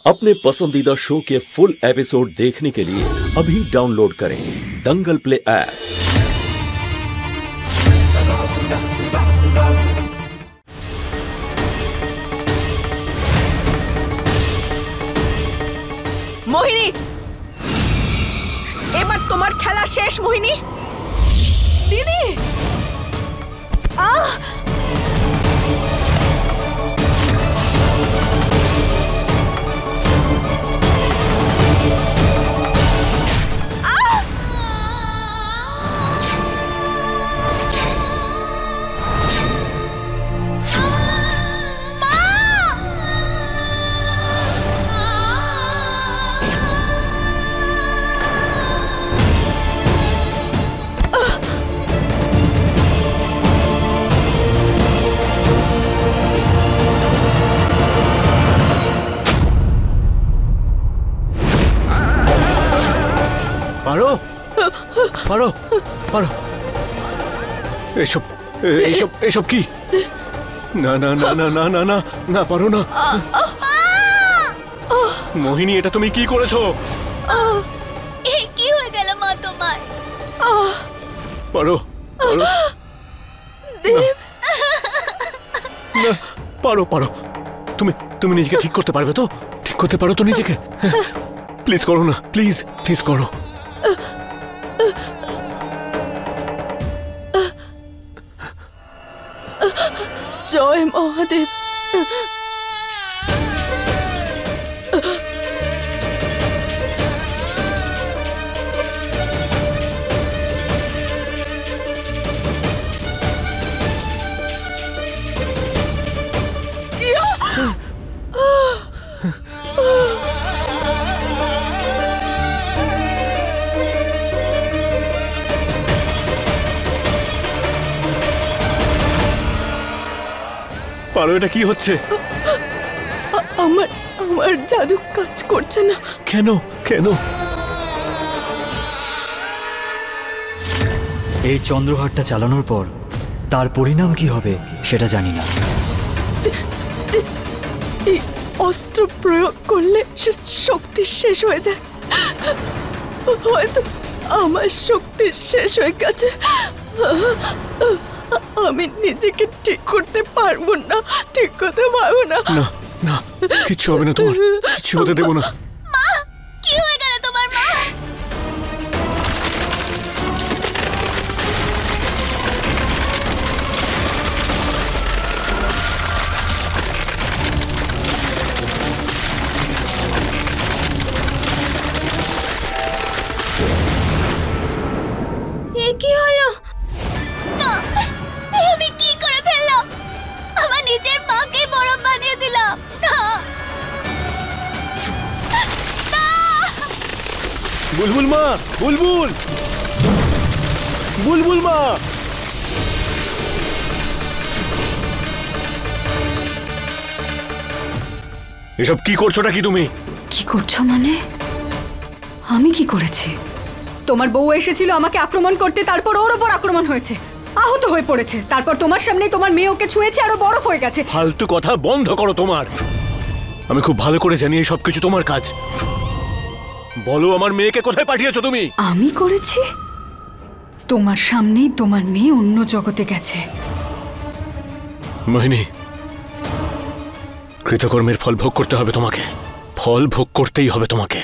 अपने पसंदीदा शो के फुल एपिसोड देखने के लिए अभी डाउनलोड करें दंगल प्ले ऐप। मोहिनी, এবার তোমার খেলা শেষ মোহিনী। দিদি পারো পারো পারো এসব এসব এসব কি? না না না না না না না না পারো না মোহিনী, এটা তুমি কি করেছো? কি হয়ে গেল মা তোমার? পারো পারো না, পারো পারো তুমি তুমি নিজেকে ঠিক করতে পারবে তো? ঠিক করতে পারো তো নিজেকে? প্লিজ করো না, প্লিজ প্লিজ করো। জয় মহাদেব। পারো, এটা কি হচ্ছে? আমার আমার জাদু কাজ করছে না। কেন কেন? এই চন্দ্রহারটা চালানোর পর তার পরিণাম কি হবে সেটা জানি না। এই অস্ত্র প্রয়োগ করলে শক্তি শেষ হয়ে যায়। হয়তো আমার শক্তি শেষ হয়ে গেছে। আমি নিজেকে ঠিক করতে পারবো না, ঠিক করতে পারবো না। না না, কিচ্ছু হবে না তোমার, কিচ্ছু হতে দেবো না। মা, কি হয়ে গেল তোমার? মা, এ কি হলো? মা, আমি কি করে ফেললাম? আমার নিজের মাকে বরফ বানিয়ে দিলাম। না না, বুলবুল মা, বুলবুল বুলবুল মা, এসব কি করছোটা কি তুমি? কি করছো মানে? আমি কি করেছি? তোমার বউ এসেছিল আমাকে আক্রমণ করতে, তারপর ওর ওপর আক্রমণ হয়েছে, আহত হয়ে পড়েছে, তারপর তোমার সামনে তোমার মেয়ে ওকে ছুঁয়েছে, আরো বরফ হয়ে গেছে। ফালতু কথা বন্ধ করো তোমার। আমি খুব ভালো করে জানি এই সবকিছু তোমার কাজ। বলো, আমার মেয়েকে কোথায় পাঠিয়েছো তুমি? আমি করেছি? তোমার সামনেই তোমার মেয়ে অন্য জগতে গেছে। মোহিনী, কৃতকর্মের ফল ভোগ করতে হবে তোমাকে, ফল ভোগ করতেই হবে তোমাকে।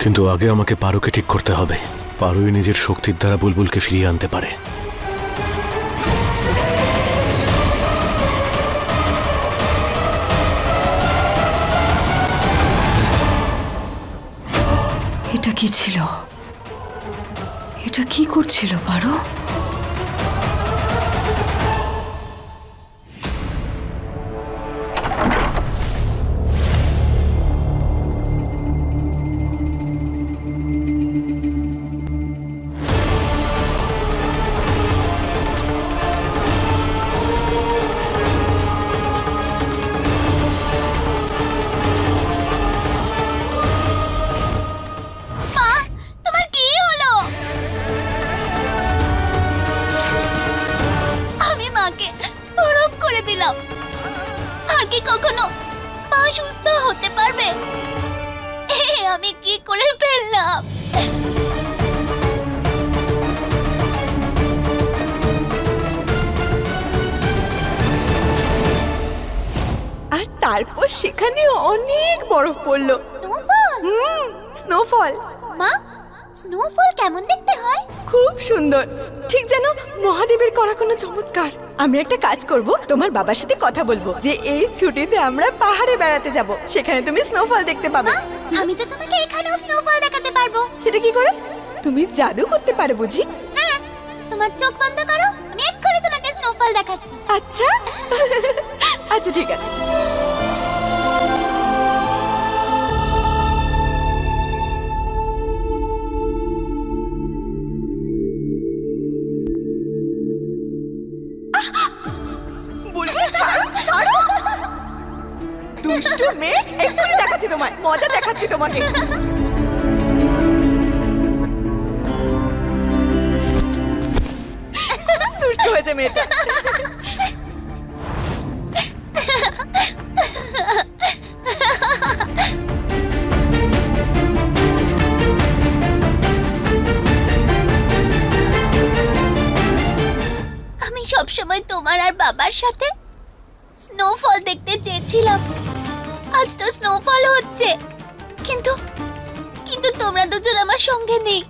কিন্তু আগে আমাকে পারোকে ঠিক করতে হবে। পারোই নিজের শক্তির দ্বারা বুলবুলকে ফিরিয়ে আনতে পারে। এটা কি ছিল? এটা কি করছিল পারো? মা, তোমার কি হলো? কি কখনো মা সুস্থ হতে পারবে? আমি কি করে ফেললাম? আর তারপর সেখানে অনেক বরফ পড়লো। স্নোফল? স্নোফল। মা, স্নোফল কেমন দেখতে হয়? খুব সুন্দর, ঠিক যেন মহাদেবের করা কোনো চমৎকার। আমি একটা কাজ করব, তোমার বাবার সাথে কথা বলবো যে এই ছুটিতে আমরা পাহাড়ে বেড়াতে যাব, সেখানে তুমি স্নোফল দেখতে পাবে। আমি তো তোমাকে এখানেও স্নোফল দেখাতে পারবো। সেটা কি করে? তুমি জাদু করতে পারো বুঝি? হ্যাঁ, তোমার চোখ বন্ধ করো, আমি এক্ষুনি তোমাকে স্নোফল দেখাচ্ছি। আচ্ছা আচ্ছা ঠিক আছে। দুষ্টু মেয়ে, এক্ষুনি দেখাচ্ছি তোমায়, মজা দেখাচ্ছি তোমাকে। দুষ্টু হয়েছে মেয়েটা। আমি সবসময় তোমার আর বাবার সাথে স্নোফল দেখতে চেয়েছিলাম। আজ তো স্নোফল হচ্ছে, কিন্তু কিন্তু তোমরা দুজন আমার সঙ্গে নেই,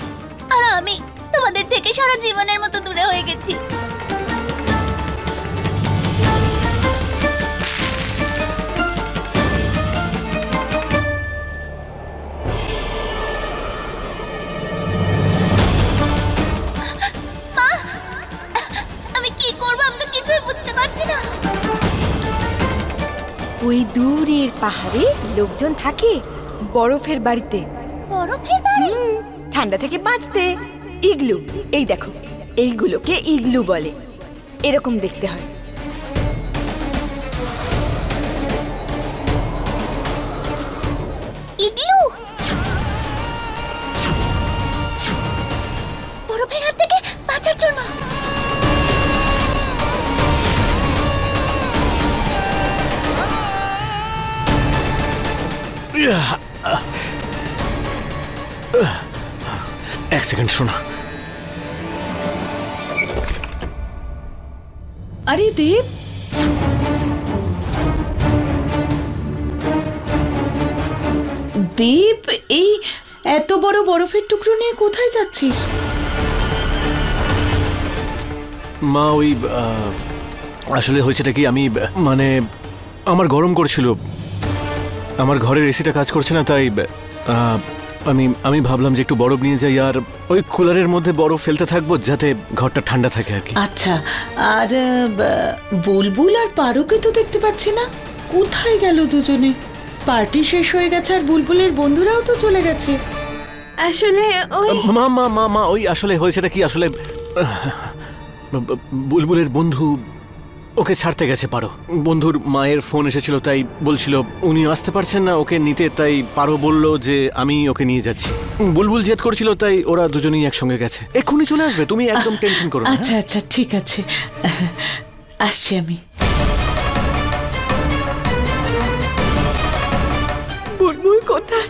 আর আমি তোমাদের থেকে সারা জীবনের মতো দূরে হয়ে গেছি। মা, আমি কি করব? আমি তো কিছুই বুঝতে পারছি না। ওই দূরের পাহাড়ে লোকজন থাকে বরফের বাড়িতে। বরফের বাড়ি? ঠান্ডা থেকে বাঁচতে। ইগলু, এই দেখো, এইগুলোকে ইগলু বলে। এরকম দেখতে হয়। ইগলু? বরফের হাত থেকে বাঁচার জন্য? এক সেকেন্ড শোনা। আরে দেব, দেব, এই এত বড় বরফের টুকরো নিয়ে কোথায় যাচ্ছিস? মা, ওই আসলে হয়েছেটা কি, আমি মানে আমার গরম করছিল, আমার ঘরের এসিটা কাজ করছে না, তাই আমি ভাবলাম যে একটু বরফ নিয়ে যাই আর ওই কুলারের মধ্যে বরফ ফেলতে থাকবো যাতে ঘরটা ঠান্ডা থাকে আর কি। আচ্ছা, আর বুলবুল আর পারোকে তো দেখতে পাচ্ছি না, কোথায় গেল দুজনে? পার্টি শেষ হয়ে গেছে আর বুলবুলের বন্ধুরাও তো চলে গেছে। আসলে ওই মা মা মা মা ওই আসলে হয়েছেটা কি, আসলে বুলবুলের বন্ধু ওকে ছাড়তে গেছে পারো। বন্ধুর মায়ের ফোন এসেছিল, তাই বলছিল উনি আসতে পারছেন না ওকে নিতে, তাই পারো বলল যে আমি ওকে নিয়ে যাচ্ছি। বুলবুল জেদ করছিল, তাই ওরা দুজনেই একসঙ্গে গেছে। এক্ষুনি চলে আসবে, তুমি একদম টেনশন করো না। আচ্ছা আচ্ছা ঠিক আছে, আসছি আমি। বুলবুল কোথায়?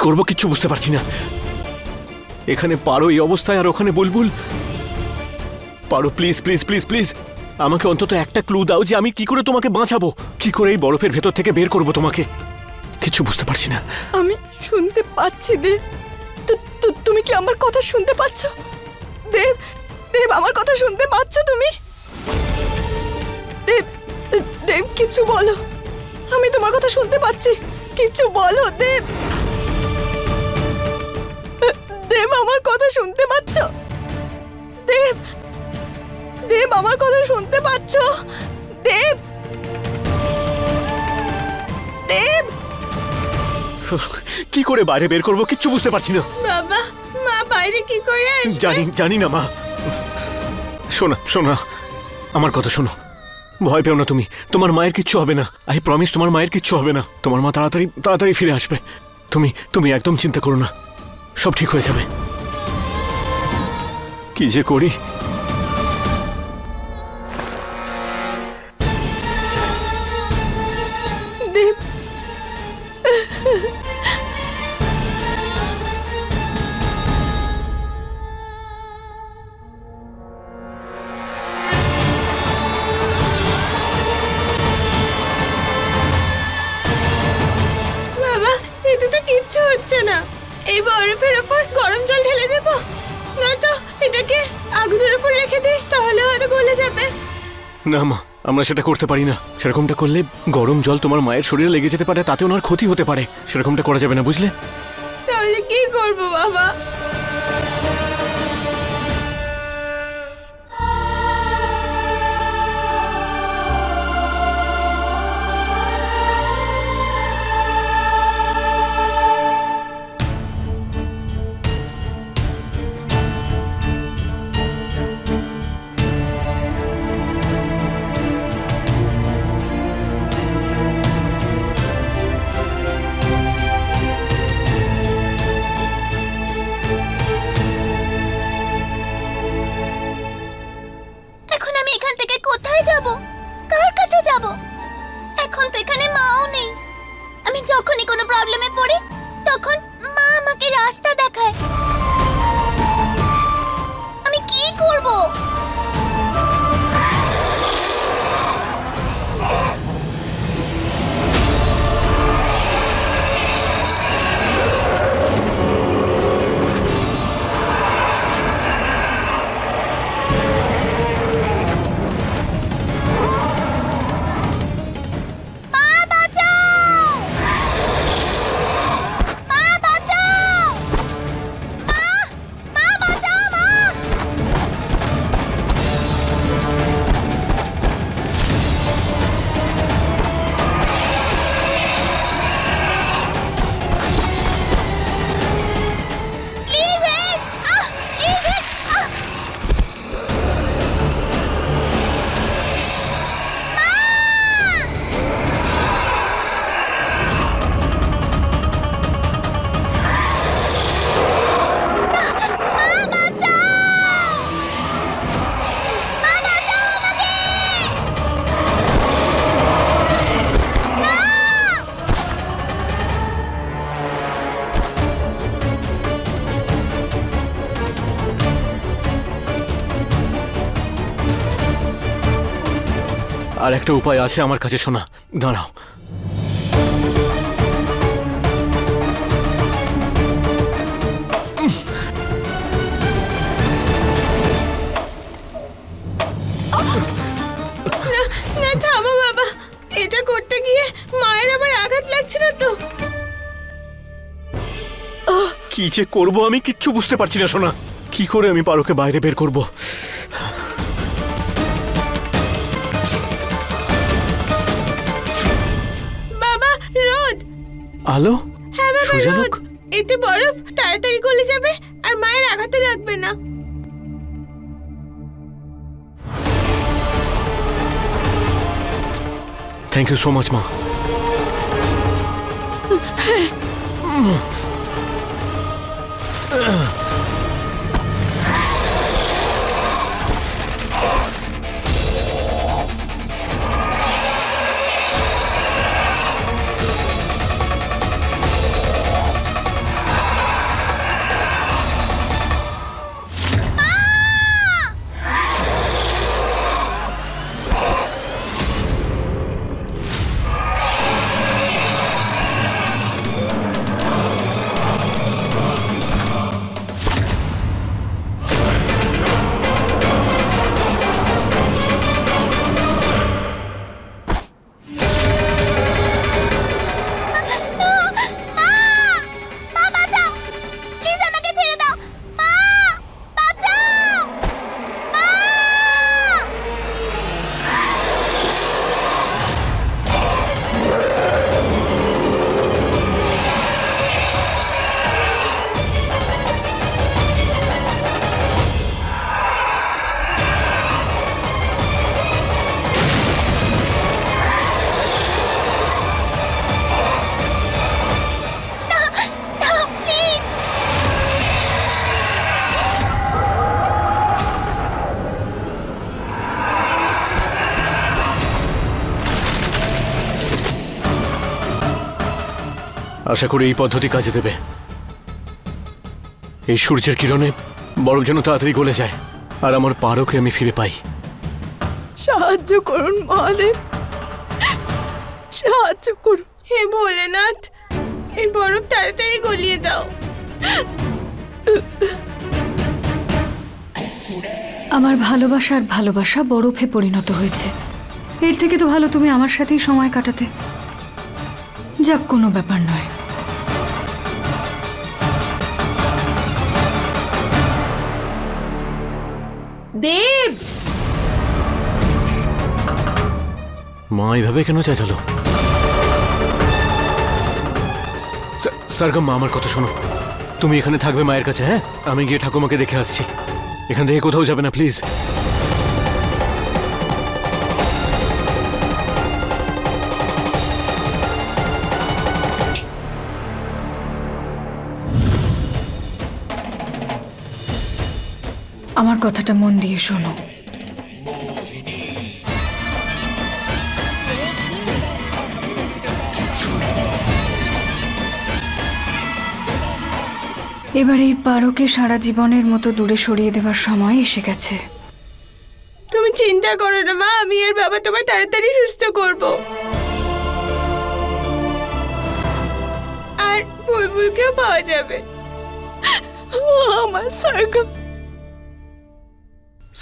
করব কিচ্ছু বুঝতে পারছি না। এখানে পারো এই অবস্থায়, আর ওখানে বুলবুল। পারো প্লিজ প্লিজ প্লিজ প্লিজ আমাকে অন্তত একটা ক্লু দাও যে আমি কি করে তোমাকে বাঁচাবো, কি করে এই বরফের ভেতর থেকে বের করব তোমাকে। কিছু বুঝতে পারছি না। আমি শুনতে পাচ্ছি দেব। তুমি কি আমার কথা শুনতে পাচ্ছ? দেব, দেব আমার কথা শুনতে পাচ্ছ তুমি? দেব, দেব কিছু বলো। আমি তোমার কথা শুনতে পাচ্ছি, কিছু বলো দেব। দেব আমার কথা শুনতে পাচ্ছ? দেব, দেব আমার কথা শুনতে পাচ্ছ? দেব, দেব কি করে বাইরে বের করব কিচ্ছু বুঝতে পারছি না। বাবা, মা বাইরে কি করে আসবে? জানি না মা। শোনা আমার কথা শোনো, ভয় পেও না তুমি। তোমার মায়ের কিচ্ছু হবে না, আই প্রমিস। তোমার মায়ের কিচ্ছু হবে না। তোমার মা তাড়াতাড়ি ফিরে আসবে। তুমি একদম চিন্তা করো না, সব ঠিক হয়ে যাবে। কি যে করি। দেব, বাবা, এতে তো কিচ্ছু হচ্ছে না। এই বরফের উপর গরম জল ঢেলে দেব, নয়তো এটাকে আগুনের উপর রেখে দিই, তাহলে হয়তো গলে যাবে। না মা, আমরা সেটা করতে পারি না। সেরকমটা করলে গরম জল তোমার মায়ের শরীরে লেগে যেতে পারে, তাতে ওনার ক্ষতি হতে পারে। সেরকমটা করা যাবে না, বুঝলে? তাহলে কি করব বাবা? যখনই কোনো প্রবলেমে পড়ি তখন মা আমাকে রাস্তা দেখায়। আমি কি করব? আর একটা উপায় আছে আমার কাছে, শোনা, দাঁড়াও। না থামো বাবা, এটা করতে গিয়ে মায়ের আবার আঘাত লাগছে না তো? কি যে করবো আমি কিচ্ছু বুঝতে পারছি না সোনা। কি করে আমি পারোকে বাইরে বের করব? বাবা, রোদ। আলো? হ্যাঁ বাবা, সূর্যালোক? রোদ। এতে বরফ তাড়াতাড়ি গলে যাবে আর মায়ের আঘাতও লাগবে না। থ্যাংক ইউ সো মাচ মা। আশা করি এই পদ্ধতি কাজে দেবে। এই সূর্যের কিরণে বরফ যেন তাড়াতাড়ি গলে যায় আর আমার পারোকে আমি ফিরে পাই। সাহায্য করুন মহাদেব, সাহায্য করুন। হে ভোলেনাথ, এই বরফ তাড়াতাড়ি গলিয়ে দাও। আমার ভালোবাসার ভালোবাসা বরফে পরিণত হয়েছে। এর থেকে তো ভালো তুমি আমার সাথেই সময় কাটাতে। যাক, কোনো ব্যাপার নয়। দেব, মা এইভাবে কেন চেঁচালো? সরগম মা, আমার কথা শোনো। তুমি এখানে থাকবে মায়ের কাছে, হ্যাঁ? আমি গিয়ে ঠাকুমাকে দেখে আসছি। এখান থেকে কোথাও যাবে না প্লিজ। আমার কথাটা মন দিয়ে শোনো। এবার এই পারোকে সারা জীবনের মতো দূরে সরিয়ে দেওয়ার সময় এসে গেছে। তুমি চিন্তা করো না মা, আমি আর বাবা তোমায় তাড়াতাড়ি সুস্থ করব। আর বুলবুলকেও পাওয়া যাবে। আমার সরগম।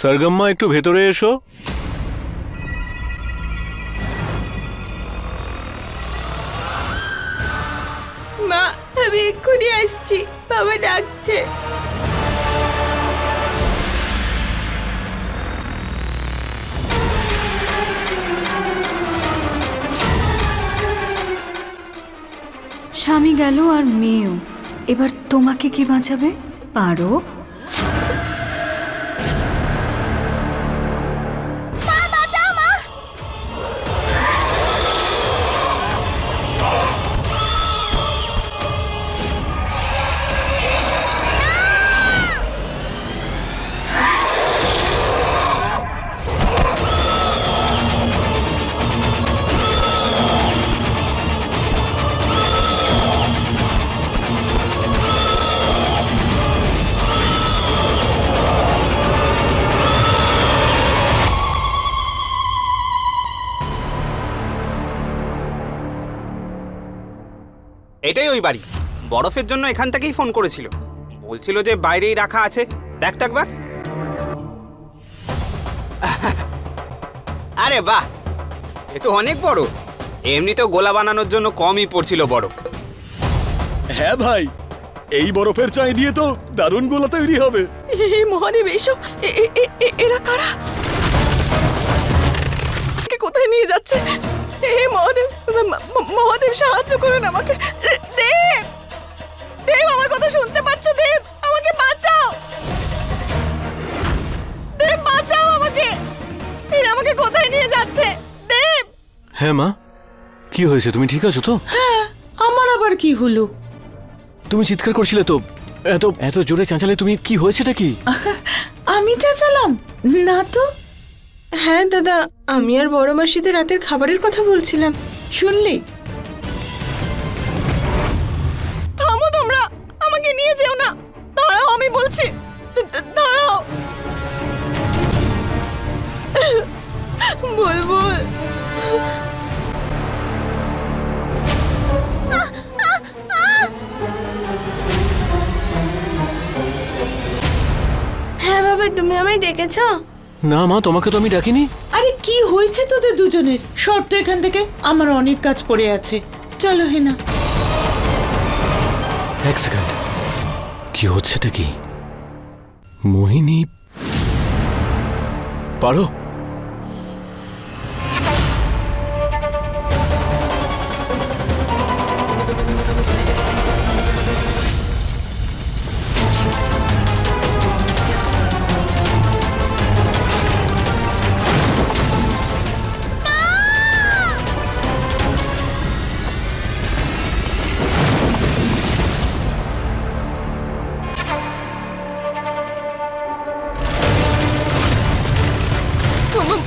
সরগম মা, একটু ভেতরে এসো। মা, আমি এক্ষুনি আসছি, বাবা ডাকছে। স্বামী গেল আর মেয়েও। এবার তোমাকে কি বাঁচাবে? পারো? এটাই ওই বাড়ি। বরফের জন্য এখান থেকেই ফোন করেছিল, বলছিল যে বাইরেই রাখা আছে। দেখ তো একবার। আরে বাহ, এ তো অনেক বড়। এমনিতেও গোলা বানানোর জন্য কমই পড়ছিল বরফ। হ্যাঁ ভাই, এই বরফের চাই দিয়ে তো দারুণ গোলা তৈরি হবে। এই মহাদেব, এসো। এরা কারা? কোথায় নিয়ে যাচ্ছে? হে মহাদেব, মহাদেব সাহায্য করুন আমাকে। দেব, দেব, আমার কথা শুনতে পাচ্ছ? দেব, আমাকে বাঁচাও। দেব, বাঁচাও আমাকে। এরা আমাকে কোথায় নিয়ে যাচ্ছে? দেব। হ্যাঁ মা, কি হয়েছে? তুমি ঠিক আছো তো? হ্যাঁ, আমার আবার কি হলো? তুমি চিৎকার করছিলে তো, এত এত জোরে চেঁচালে তুমি। কি হয়েছেটা কি? আমি চেঁচালাম না তো। হ্যাঁ দাদা, আমি আর বড় মাসিতে রাতের খাবারের কথা বলছিলাম। শুনলি? থামো তোমরা, আমাকে নিয়ে যেও না। দাঁড়াও, আমি বলছি। দাঁড়াও। বুলবুল, হ্যাঁ বাবা, তুমি আমায় ডেকেছো? না মা, তোমাকে তো আমি ডাকিনি। আরে কি হয়েছে তোদের দুজনের? সর তো এখান থেকে, আমার অনেক কাজ পড়ে আছে। চলো হেনা। এক সেকেন্ড, কি হচ্ছেটা কি? মোহিনী পারো?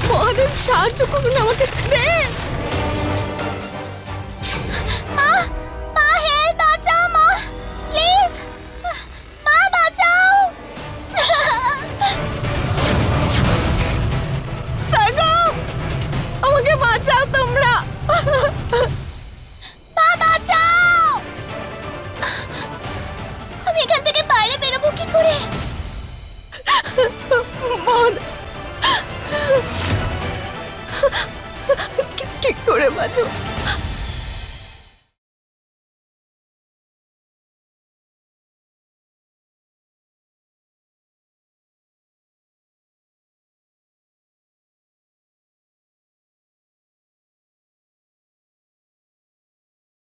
মহাদেব সাহায্য করুন আমাকে। দেব, মা, হেল্প বাঁচাও তোমরা, মা বাঁচাও! আমি এখান থেকে বাইরে বেরোবো কি করে? কি করে বাঁচো?